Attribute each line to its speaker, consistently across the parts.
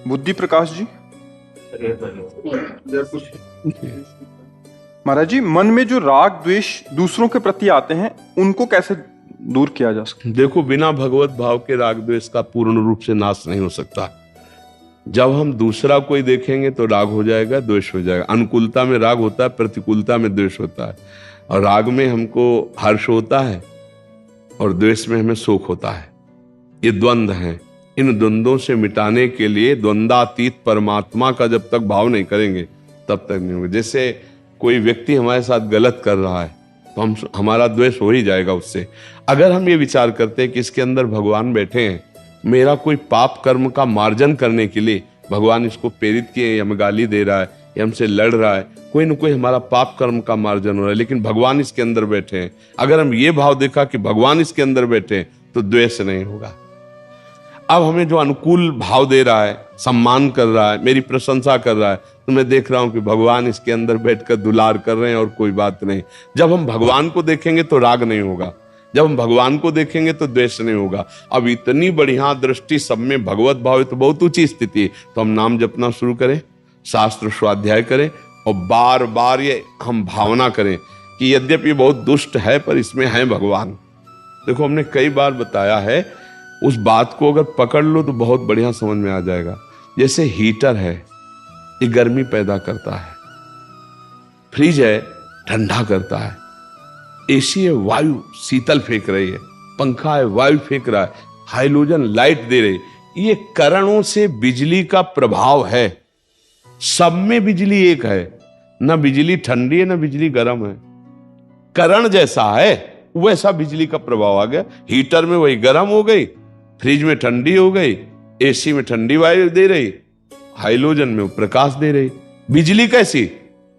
Speaker 1: बुद्धि प्रकाश जी। महाराज जी, मन में जो राग द्वेष दूसरों के प्रति आते हैं उनको कैसे दूर किया जा सकता?
Speaker 2: देखो, बिना भगवत भाव के राग द्वेष का पूर्ण रूप से नाश नहीं हो सकता। जब हम दूसरा कोई देखेंगे तो राग हो जाएगा, द्वेष हो जाएगा। अनुकूलता में राग होता है, प्रतिकूलता में द्वेष होता है। और राग में हमको हर्ष होता है और द्वेष में हमें शोक होता है। ये द्वंद्व हैं। इन द्वंद्वों से मिटाने के लिए द्वंद्वातीत परमात्मा का जब तक भाव नहीं करेंगे तब तक नहीं होगा। जैसे कोई व्यक्ति हमारे साथ गलत कर रहा है तो हमारा द्वेष हो ही जाएगा उससे। अगर हम ये विचार करते हैं कि इसके अंदर भगवान बैठे हैं, मेरा कोई पाप कर्म का मार्जन करने के लिए भगवान इसको प्रेरित किए, या हमें गाली दे रहा है या हमसे लड़ रहा है, कोई न कोई हमारा पाप कर्म का मार्जन हो रहा है, लेकिन भगवान इसके अंदर बैठे हैं। अगर हम ये भाव देखा कि भगवान इसके अंदर बैठे हैं तो द्वेष नहीं होगा। अब हमें जो अनुकूल भाव दे रहा है, सम्मान कर रहा है, मेरी प्रशंसा कर रहा है, तो मैं देख रहा हूं कि भगवान इसके अंदर बैठकर दुलार कर रहे हैं और कोई बात नहीं। जब हम भगवान को देखेंगे तो राग नहीं होगा, जब हम भगवान को देखेंगे तो द्वेष नहीं होगा। अब इतनी बढ़िया दृष्टि, सब में भगवत भाव है तो बहुत ऊंची स्थिति है। तो हम नाम जपना शुरू करें, शास्त्र स्वाध्याय करें और बार बार ये हम भावना करें कि यद्यपि बहुत दुष्ट है पर इसमें है भगवान। देखो, हमने कई बार बताया है, उस बात को अगर पकड़ लो तो बहुत बढ़िया समझ में आ जाएगा। जैसे हीटर है, ये गर्मी पैदा करता है, फ्रिज है ठंडा करता है, एसी है वायु शीतल फेंक रही है, पंखा है वायु फेंक रहा है, हाइड्रोजन लाइट दे रही है। ये करणों से बिजली का प्रभाव है। सब में बिजली एक है, ना बिजली ठंडी है ना बिजली गर्म है। करण जैसा है वैसा बिजली का प्रभाव आ गया। हीटर में वही गर्म हो गई, फ्रिज में ठंडी हो गई, एसी में ठंडी वायु दे रही, हाइड्रोजन में प्रकाश दे रही। बिजली कैसी?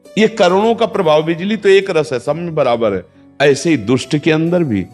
Speaker 2: ये करणों का प्रभाव। बिजली तो एक रस है, सब में बराबर है। ऐसे ही दुष्ट के अंदर भी,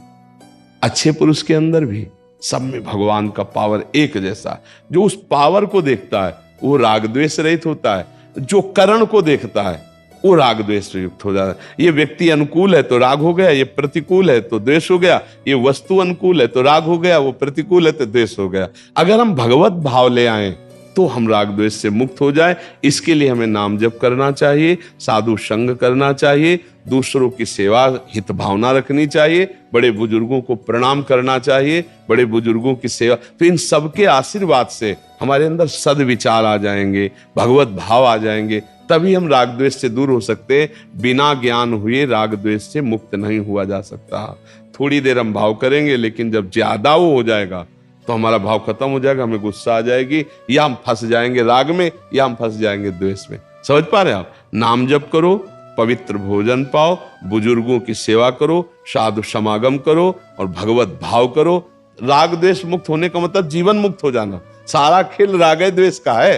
Speaker 2: अच्छे पुरुष के अंदर भी, सब में भगवान का पावर एक जैसा है। जो उस पावर को देखता है वो राग द्वेष रहित होता है, जो करण को देखता है वो राग द्वेष युक्त हो जाता है। ये व्यक्ति अनुकूल है तो राग हो गया, ये प्रतिकूल है तो द्वेष हो गया, ये वस्तु अनुकूल है तो राग हो गया, वो प्रतिकूल है तो द्वेष हो गया। अगर हम भगवत भाव ले आए तो हम राग द्वेष से मुक्त हो जाए। इसके लिए हमें नाम जप करना चाहिए, साधु संग करना चाहिए, दूसरों की सेवा हित भावना रखनी चाहिए, बड़े बुजुर्गों को प्रणाम करना चाहिए, बड़े बुजुर्गों की सेवा। तो इन सबके आशीर्वाद से हमारे अंदर सद्विचार आ जाएंगे, भगवत भाव आ जाएंगे, तभी हम राग द्वेष से दूर हो सकते हैं। बिना ज्ञान हुए राग द्वेष से मुक्त नहीं हुआ जा सकता। थोड़ी देर हम भाव करेंगे, लेकिन जब ज्यादा वो हो जाएगा तो हमारा भाव खत्म हो जाएगा, हमें गुस्सा आ जाएगी, या हम फंस जाएंगे राग में या हम फंस जाएंगे द्वेष में। समझ पा रहे हैं आप? नाम जप करो, पवित्र भोजन पाओ, बुजुर्गों की सेवा करो, साधु समागम करो और भगवत भाव करो। राग द्वेष मुक्त होने का मतलब जीवन मुक्त हो जाना। सारा खेल राग द्वेष का है।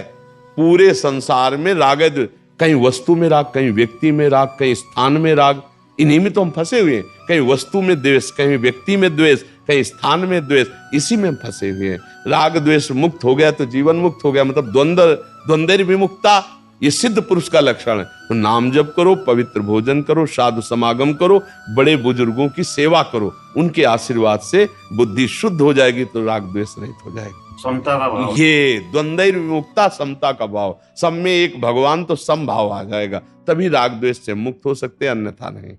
Speaker 2: पूरे संसार में राग द्वेष, कहीं वस्तु में राग, कहीं व्यक्ति में राग, कहीं स्थान में राग, इन्हीं में तो हम फंसे हुए हैं। कहीं वस्तु में द्वेष, कहीं व्यक्ति में द्वेष, कहीं स्थान में द्वेष, इसी में हम फंसे हुए हैं। राग द्वेष मुक्त हो गया तो जीवन मुक्त हो गया, मतलब द्वंद्व विमुक्ता, ये सिद्ध पुरुष का लक्षण है। तो नाम जप करो, पवित्र भोजन करो, साधु समागम करो, बड़े बुजुर्गों की सेवा करो, उनके आशीर्वाद से बुद्धि शुद्ध हो जाएगी तो राग द्वेष रहित हो जाएगी।
Speaker 3: समता का भाव,
Speaker 2: ये द्वंद्व विमुक्ता, समता का भाव, सब में एक भगवान तो समभाव आ जाएगा, तभी राग द्वेष से मुक्त हो सकते हैं, अन्यथा नहीं।